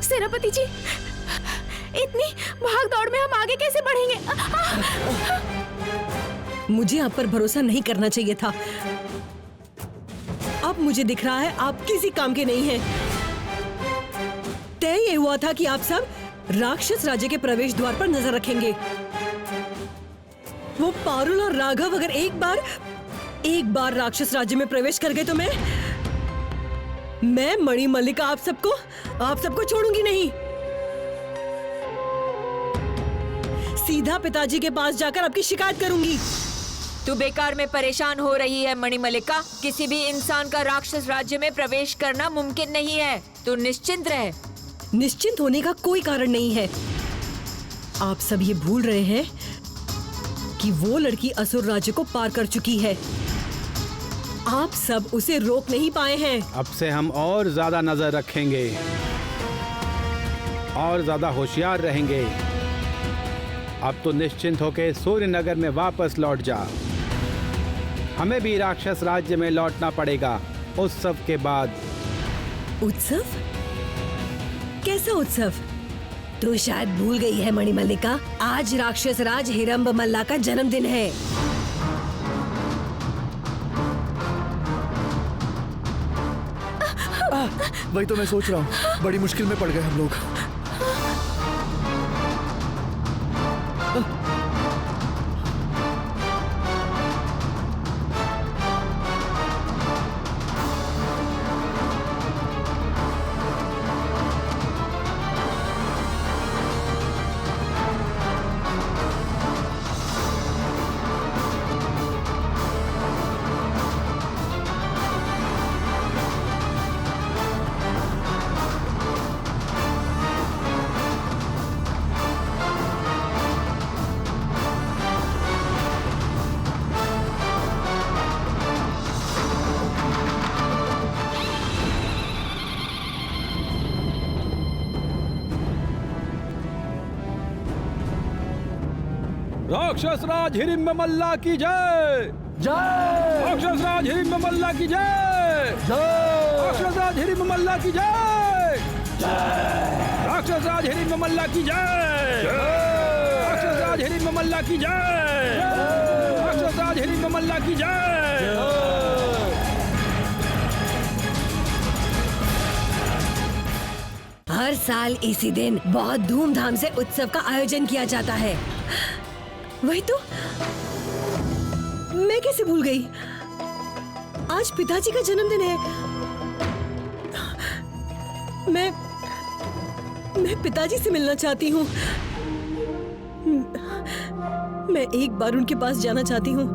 सेनापति जी, इतनी भाग दौड़ में हम आगे कैसे बढ़ेंगे? मुझे आप पर भरोसा नहीं करना चाहिए था। अब मुझे दिख रहा है आप किसी काम के नहीं हैं। तय ये हुआ था कि आप सब राक्षस राज्य के प्रवेश द्वार पर नजर रखेंगे। वो पारुल और राघव अगर एक बार राक्षस राज्य में प्रवेश कर गए तो मैं मणिमल्लिका आप सबको छोड़ूंगी नहीं। सीधा पिताजी के पास जाकर आपकी शिकायत करूंगी। तू बेकार में परेशान हो रही है मणिमल्लिका। किसी भी इंसान का राक्षस राज्य में प्रवेश करना मुमकिन नहीं है। तू निश्चिंत रह। निश्चिंत होने का कोई कारण नहीं है। आप सब ये भूल रहे हैं कि वो लड़की असुर राज्य को पार कर चुकी है। आप सब उसे रोक नहीं पाए हैं। अब से हम और ज्यादा नजर रखेंगे और ज्यादा होशियार रहेंगे। अब तो निश्चिंत होकर सूर्यनगर में वापस लौट जा। हमें भी राक्षस राज्य में लौटना पड़ेगा उत्सव के बाद। उत्सव? कैसा उत्सव? तू शायद भूल गई है मणिमल्लिका, आज राक्षस राज हिरंब मल्ला का जन्मदिन है। वही तो मैं सोच रहा हूँ, बड़ी मुश्किल में पड़ गए हम लोग। राक्षस राज हिरंब मल्ला की जय जय। राक्षस राज हिरंब मल्ला की जय जय। राक्षस राज हिरंब मल्ला की जय जय। राक्षस राज हिरंब मल्ला की जय जय। राक्षस राज हिरंब मल्ला की जय। राक्षस राज हिरंब मल्ला की जय। हर साल इसी दिन बहुत धूमधाम से उत्सव का आयोजन किया जाता है। वही तो मैं कैसे भूल गई, आज पिताजी का जन्मदिन है। मैं पिताजी से मिलना चाहती हूँ। मैं एक बार उनके पास जाना चाहती हूँ।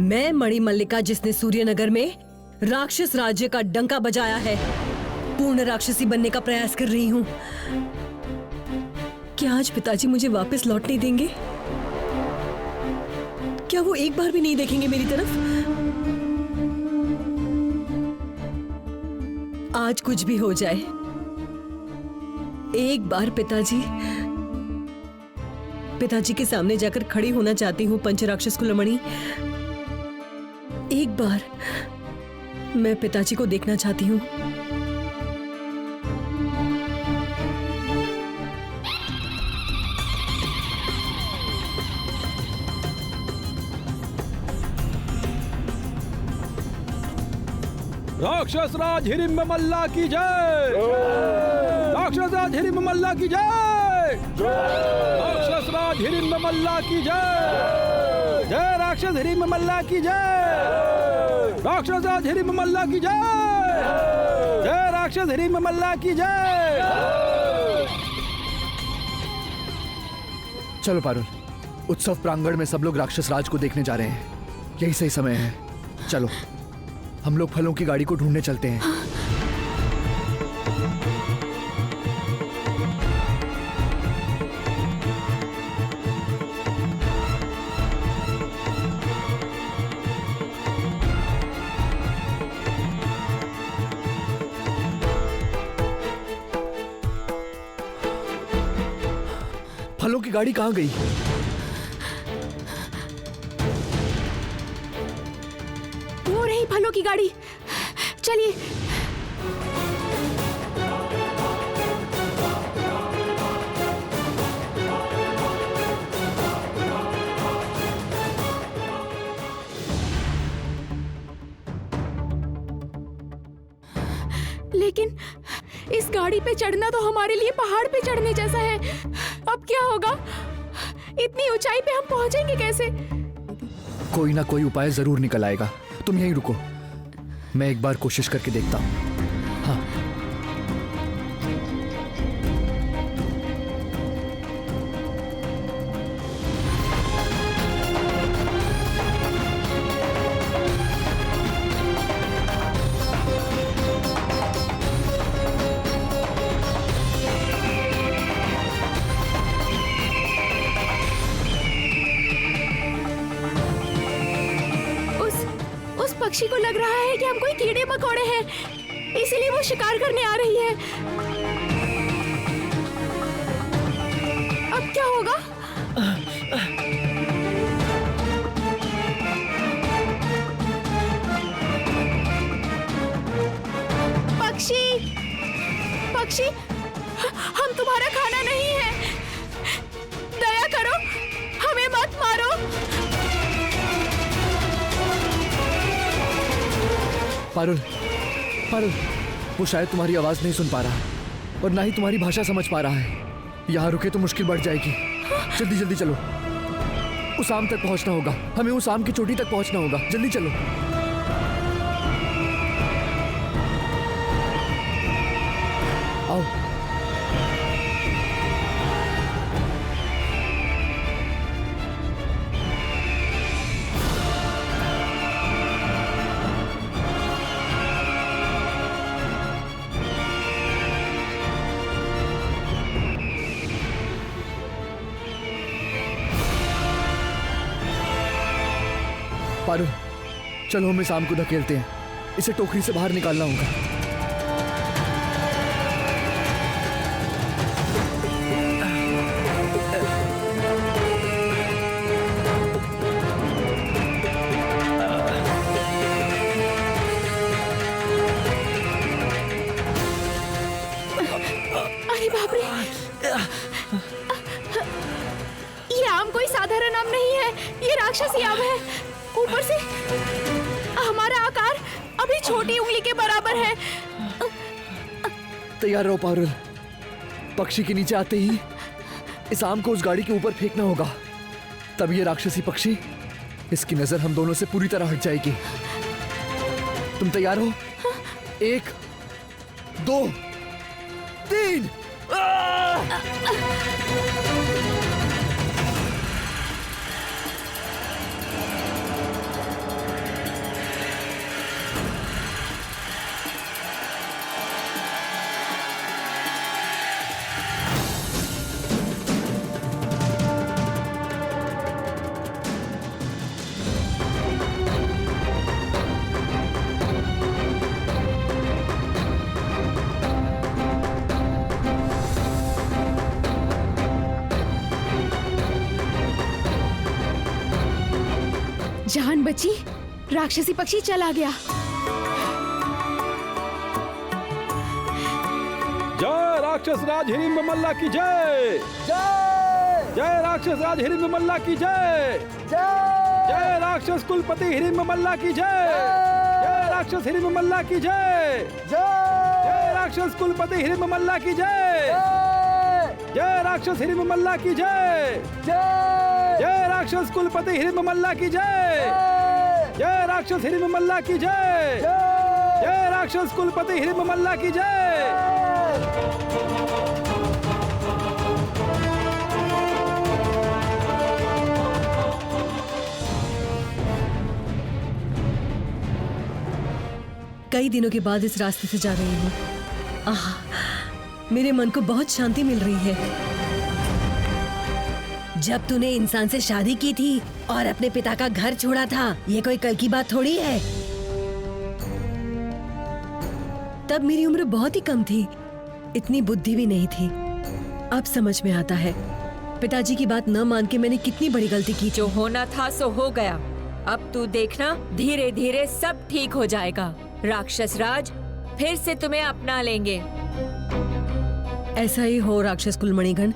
मैं मणिमल्लिका, जिसने सूर्यनगर में राक्षस राज्य का डंका बजाया है, पूर्ण राक्षसी बनने का प्रयास कर रही हूँ। क्या आज पिताजी मुझे वापस लौटने देंगे? क्या वो एक बार भी नहीं देखेंगे मेरी तरफ? आज कुछ भी हो जाए, एक बार पिताजी के सामने जाकर खड़ी होना चाहती हूँ पंचराक्षस कुलमणि। एक बार मैं पिताजी को देखना चाहती हूँ। राक्षस राज हिडिंब मल्ला की जय। राक्षस राज हिडिंब मल्ला की जय। राक्षस राज हिडिंब मल्ला की जय। जय राक्षस हिडिंब मल्ला की जय। राक्षस राज हिडिंब मल्ला की जय। जय राक्षस हिडिंब मल्ला की जय। चलो पारुल, उत्सव प्रांगण में सब लोग राक्षस राज को देखने जा रहे हैं। यही सही समय है। चलो हम लोग फलों की गाड़ी को ढूंढने चलते हैं। फलों की गाड़ी कहाँ गई? वो रही फलों की गाड़ी। चलिए। लेकिन इस गाड़ी पे चढ़ना तो हमारे लिए पहाड़ पे चढ़ने जैसा है। अब क्या होगा? इतनी ऊंचाई पे हम पहुंचेंगे कैसे? कोई ना कोई उपाय जरूर निकल आएगा। तुम यहीं रुको, मैं एक बार कोशिश करके देखता हूँ। हाँ। पक्षी को लग रहा है कि हम कोई कीड़े मकोड़े हैं, इसीलिए वो शिकार करने आ रही है। अब क्या होगा? पक्षी, पक्षी, हम तुम्हारा खाना नहीं है। दया करो, हमें मत मारो। पारुल, पारुल, वो शायद तुम्हारी आवाज नहीं सुन पा रहा और ना ही तुम्हारी भाषा समझ पा रहा है। यहाँ रुके तो मुश्किल बढ़ जाएगी। जल्दी जल्दी चलो, उस आम तक पहुंचना होगा। हमें उस आम की चोटी तक पहुंचना होगा। जल्दी चलो। आओ। पारुल, चलो हम इस आम को धकेलते हैं। इसे टोकरी से बाहर निकालना होगा। अरे बाप रे, ये आम कोई साधारण आम नहीं है, ये राक्षसी आम है। ऊपर से हमारा आकार अभी छोटी उंगली के बराबर है। तैयार रहो पारुल, पक्षी के नीचे आते ही इस आम को उस गाड़ी के ऊपर फेंकना होगा। तब ये राक्षसी पक्षी, इसकी नजर हम दोनों से पूरी तरह हट जाएगी। तुम तैयार हो? 1, 2, 3। जान बची राक्षसी पक्षी चला गया। जय राक्षस राज हिडिंब मल्ला की जय। जय जय राक्षस राज हिडिंब मल्ला की जय। जय राक्षस कुलपति हिडिंब मल्ला की जय। जय राक्षस हिडिंब मल्ला की जय। जय राक्षस कुलपति हिडिंब मल्ला की जय। जय राक्षस हिडिंब मल्ला की जय। जय राक्षस कुलपति हिडिंब मल्ला की जय। जय राक्षस हिडिंब मल्ला की जय। जय राक्षस कुलपति हिडिंब मल्ला की जय। कई दिनों के बाद इस रास्ते से जा रही हूँ। आह, मेरे मन को बहुत शांति मिल रही है। जब तूने इंसान से शादी की थी और अपने पिता का घर छोड़ा था, ये कोई कल की बात थोड़ी है। तब मेरी उम्र बहुत ही कम थी, इतनी बुद्धि भी नहीं थी। अब समझ में आता है पिताजी की बात न मान के मैंने कितनी बड़ी गलती की। जो होना था सो हो गया। अब तू देखना, धीरे धीरे सब ठीक हो जाएगा। राक्षस राज फिर से तुम्हें अपना लेंगे। ऐसा ही हो राक्षस कुलमणिगण।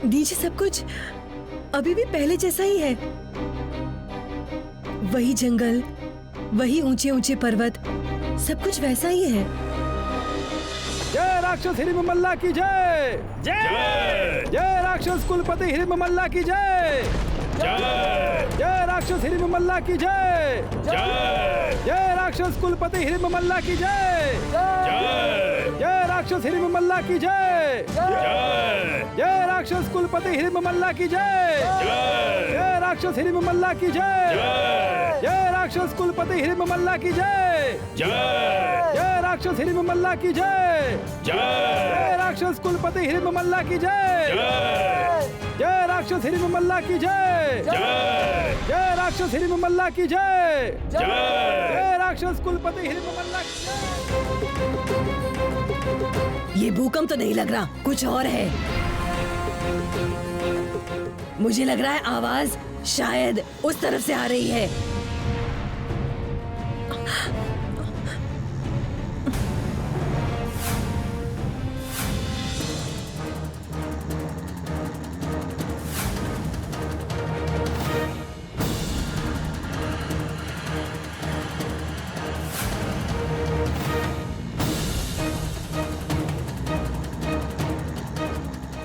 दीजिए, सब कुछ अभी भी पहले जैसा ही है। वही जंगल, वही ऊंचे ऊंचे पर्वत, सब कुछ वैसा ही है। जय राक्षस हिडिंब मल्ला की जय। जय जय राक्षस कुलपति हिडिंब मल्ला की जय। जय राक्षस हिडिंब मल्ला की जय। जय राक्षस कुलपति हिडिंब मल्ला की जय। जय राक्षस हिडिंब मल्ला की जय। जय राक्षस कुलपति हिडिंब मल्ला की जय। जय राक्षस हिडिंब मल्ला की जय। जय राक्षस कुलपति हिडिंब मल्ला की जय। जय राक्षस हिडिंब मल्ला की जय। जय राक्षस कुलपति हिडिंब मल्ला की जय। जय राक्षस हिडिंब मल्ला की जय। जय राक्षस हिडिंब मल्ला की जय। जय राक्षस कुलपति हिडिंब मल्ला की जय। ये भूकंप तो नहीं लग रहा, कुछ और है। मुझे लग रहा है आवाज शायद उस तरफ से आ रही है।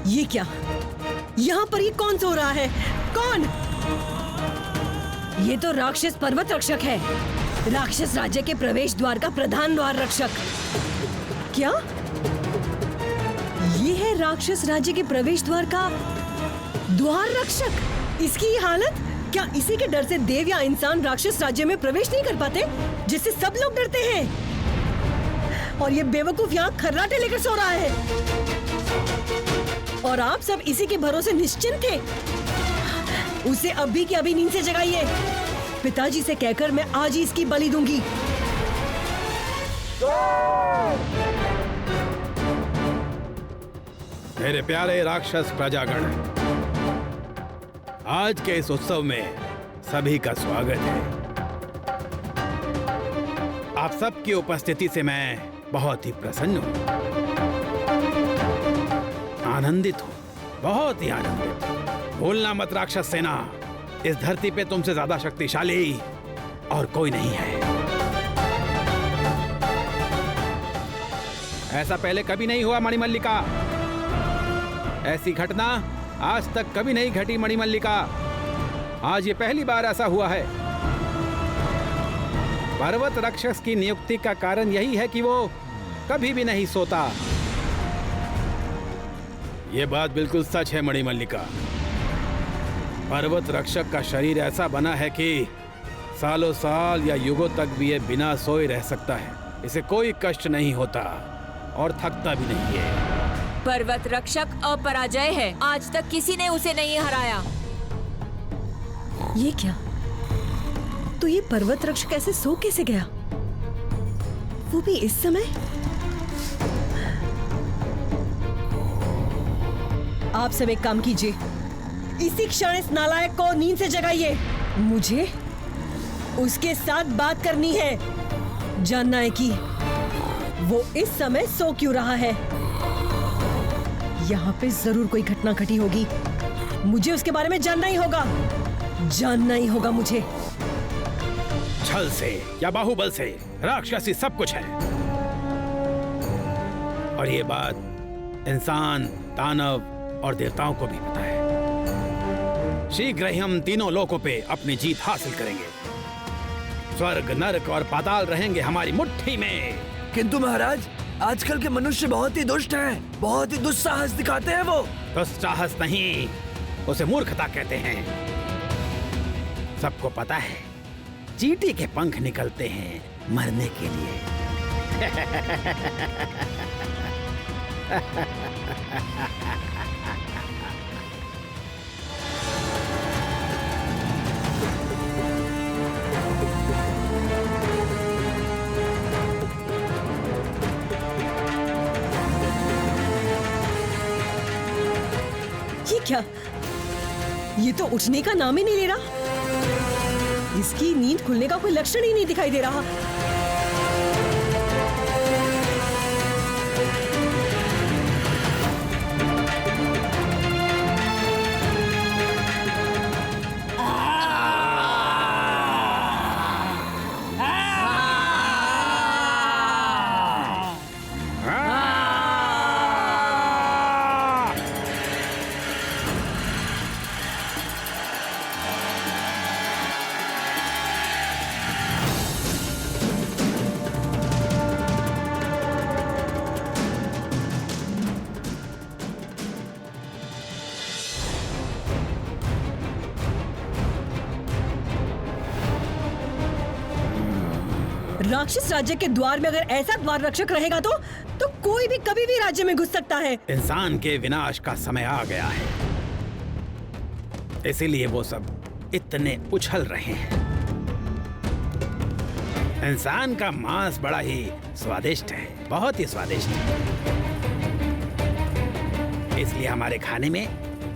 ये क्या? यहाँ पर ये कौन सो रहा है? कौन? ये तो राक्षस पर्वत रक्षक है, राक्षस राज्य के प्रवेश द्वार का प्रधान द्वार रक्षक। क्या? ये है राक्षस राज्य के प्रवेश द्वार का द्वार रक्षक? इसकी ये हालत? क्या इसी के डर से देव या इंसान राक्षस राज्य में प्रवेश नहीं कर पाते, जिससे सब लोग डरते हैं? और ये बेवकूफ यहाँ खर्राटे लेकर सो रहा है, और आप सब इसी के भरोसे निश्चिंत थे। उसे अभी की अभी नींद से जगाइए। पिताजी से कहकर मैं आज ही इसकी बलि दूंगी। मेरे प्यारे राक्षस प्रजागण, आज के इस उत्सव में सभी का स्वागत है। आप सबकी उपस्थिति से मैं बहुत ही प्रसन्न हूँ, आनंदित हूँ, बहुत ही आनंदित। भूलना मत राक्षस सेना, इस धरती पे तुमसे ज्यादा शक्तिशाली और कोई नहीं है। ऐसा पहले कभी नहीं हुआ मणिमल्लिका। ऐसी घटना आज तक कभी नहीं घटी मणिमल्लिका। आज ये पहली बार ऐसा हुआ है। पर्वत राक्षस की नियुक्ति का कारण यही है कि वो कभी भी नहीं सोता। ये बात बिल्कुल सच है मणिमल्लिका। पर्वत रक्षक का शरीर ऐसा बना है कि सालों साल या युगों तक भी ये बिना सोए रह सकता है। इसे कोई कष्ट नहीं होता और थकता भी नहीं है। पर्वत रक्षक अपराजय है, आज तक किसी ने उसे नहीं हराया। ये क्या? तो ये पर्वत रक्षक ऐसे सो कैसे गया, वो भी इस समय? आप सब एक काम कीजिए, इसी क्षण इस नालायक को नींद से जगाइए। मुझे उसके साथ बात करनी है, जानना है कि वो इस समय सो क्यों रहा है। यहाँ पे जरूर कोई घटना घटी होगी, मुझे उसके बारे में जानना ही होगा, जानना ही होगा मुझे। छल से या बाहुबल से राक्षसी सब कुछ है, और ये बात इंसान, दानव और देवताओं को भी पता है। शीघ्र ही हम तीनों लोकों पे अपनी जीत हासिल करेंगे। स्वर्ग, नरक और पाताल रहेंगे हमारी मुट्ठी में। किंतु महाराज, आजकल के मनुष्य बहुत ही दुष्ट हैं, बहुत ही दुस्साहस दिखाते हैं वो। दुस्साहस नहीं, उसे मूर्खता कहते हैं। सबको पता है चींटी के पंख निकलते हैं मरने के लिए। ये क्या? ये तो उठने का नाम ही नहीं ले रहा। इसकी नींद खुलने का कोई लक्षण ही नहीं दिखाई दे रहा। राक्षस राज्य के द्वार में अगर ऐसा द्वार रक्षक रहेगा तो कोई भी कभी भी राज्य में घुस सकता है। इंसान के विनाश का समय आ गया है, इसीलिए वो सब इतने उछल रहे हैं। इंसान का मांस बड़ा ही स्वादिष्ट है, बहुत ही स्वादिष्ट है। इसलिए हमारे खाने में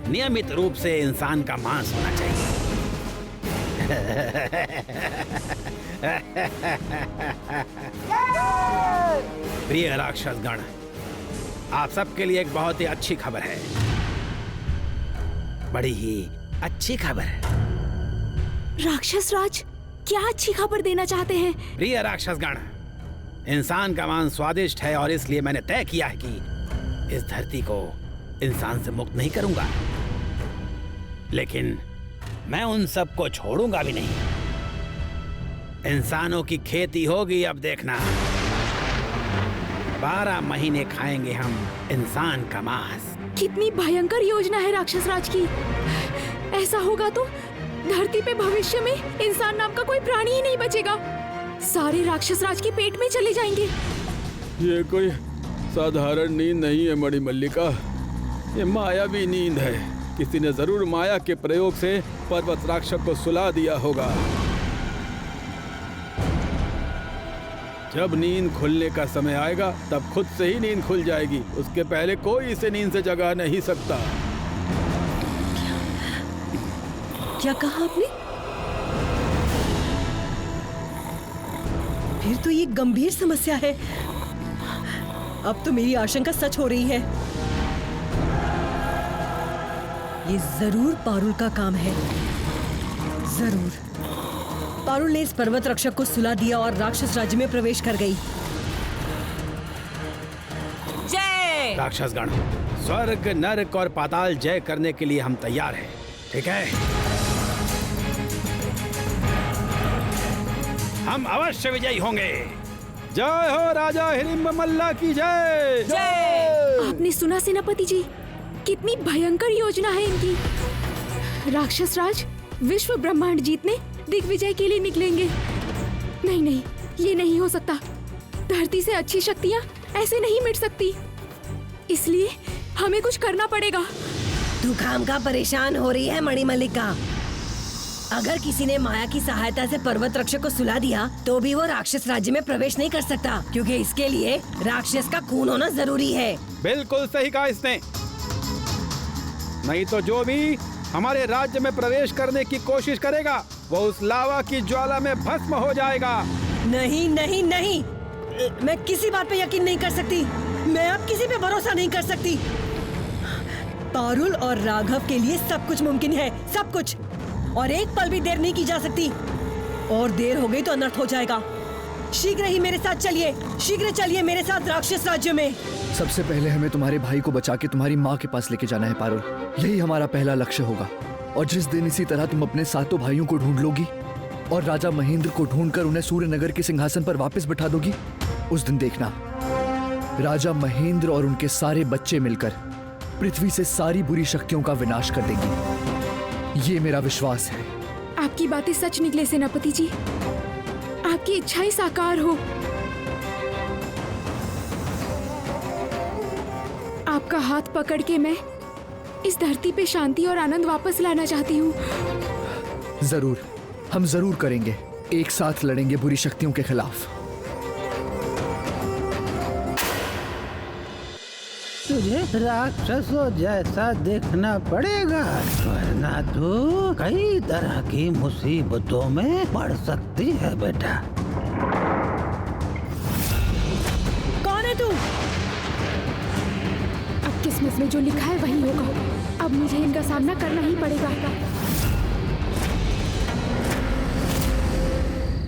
नियमित रूप से इंसान का मांस होना चाहिए। प्रिय राक्षसगण, आप सबके लिए एक बहुत ही अच्छी खबर है, बड़ी ही अच्छी खबर है। राक्षस राज, क्या अच्छी खबर देना चाहते हैं? प्रिय राक्षसगण, इंसान का मांस स्वादिष्ट है और इसलिए मैंने तय किया है कि इस धरती को इंसान से मुक्त नहीं करूंगा, लेकिन मैं उन सबको छोड़ूंगा भी नहीं। इंसानों की खेती होगी, अब देखना। 12 महीने खाएंगे हम इंसान का मांस। कितनी भयंकर योजना है राक्षस राज की। ऐसा होगा तो धरती पे भविष्य में इंसान नाम का कोई प्राणी ही नहीं बचेगा। सारे राक्षस राज के पेट में चले जाएंगे। ये कोई साधारण नींद नहीं है मणिमल्लिका, ये मायावी नींद है। किसी ने जरूर माया के प्रयोग से पर्वत राक्षस को सुला दिया होगा। जब नींद खुलने का समय आएगा तब खुद से ही नींद खुल जाएगी, उसके पहले कोई इसे नींद से जगा नहीं सकता। क्या कहा आपने? फिर तो ये गंभीर समस्या है। अब तो मेरी आशंका सच हो रही है। ये जरूर पारुल का काम है, जरूर। पारुल ने इस पर्वत रक्षक को सुला दिया और राक्षस राज्य में प्रवेश कर गई। जय! राक्षसगण, स्वर्ग, नरक और पाताल जय करने के लिए हम तैयार हैं, ठीक है? हम अवश्य विजयी होंगे। जय हो राजा हिडिंब मल्ला की जय। जय! आपने सुना सेनापति जी, कितनी भयंकर योजना है इनकी। राक्षस राज विश्व ब्रह्मांड जीतने दिग्विजय के लिए निकलेंगे। नहीं नहीं, ये नहीं हो सकता। धरती से अच्छी शक्तियाँ ऐसे नहीं मिट सकती, इसलिए हमें कुछ करना पड़ेगा। तू खामखा परेशान हो रही है मणिमल्लिका। अगर किसी ने माया की सहायता से पर्वत रक्षक को सुला दिया तो भी वो राक्षस राज्य में प्रवेश नहीं कर सकता, क्योंकि इसके लिए राक्षस का खून होना जरूरी है। बिल्कुल सही कहा इसने। नहीं तो जो भी हमारे राज्य में प्रवेश करने की कोशिश करेगा वो उस लावा की ज्वाला में भस्म हो जाएगा। नहीं नहीं नहीं, मैं किसी बात पे यकीन नहीं कर सकती। मैं अब किसी पे भरोसा नहीं कर सकती। पारुल और राघव के लिए सब कुछ मुमकिन है, सब कुछ, और एक पल भी देर नहीं की जा सकती। और देर हो गई तो अनर्थ हो जाएगा। शीघ्र ही मेरे साथ चलिए, शीघ्र चलिए मेरे साथ राक्षस राज्य में। सबसे पहले हमें तुम्हारे भाई को बचा के तुम्हारी माँ के पास लेके जाना है पारुल। यही हमारा पहला लक्ष्य होगा। और जिस दिन इसी तरह तुम अपने सातों भाइयों को ढूंढ लोगी और राजा महेंद्र को ढूंढकर उन्हें सूर्यनगर के सिंहासन पर वापस बिठा दोगी, उस दिन देखना राजा महेंद्र और उनके सारे बच्चे मिलकर पृथ्वी से सारी बुरी शक्तियों का विनाश कर देंगे। ये मेरा विश्वास है। आपकी बातें सच निकले सेनापति जी, आपकी इच्छाएं साकार हो। आपका हाथ पकड़ के मैं इस धरती पे शांति और आनंद वापस लाना चाहती हूँ। जरूर, हम जरूर करेंगे। एक साथ लड़ेंगे बुरी शक्तियों के खिलाफ। तुझे राक्षसों जैसा देखना पड़ेगा, वरना तू कई तरह की मुसीबतों में पड़ सकती है बेटा। कौन है तू? अब किस्मत में जो लिखा है वही होगा। अब मुझे इनका सामना करना ही पड़ेगा।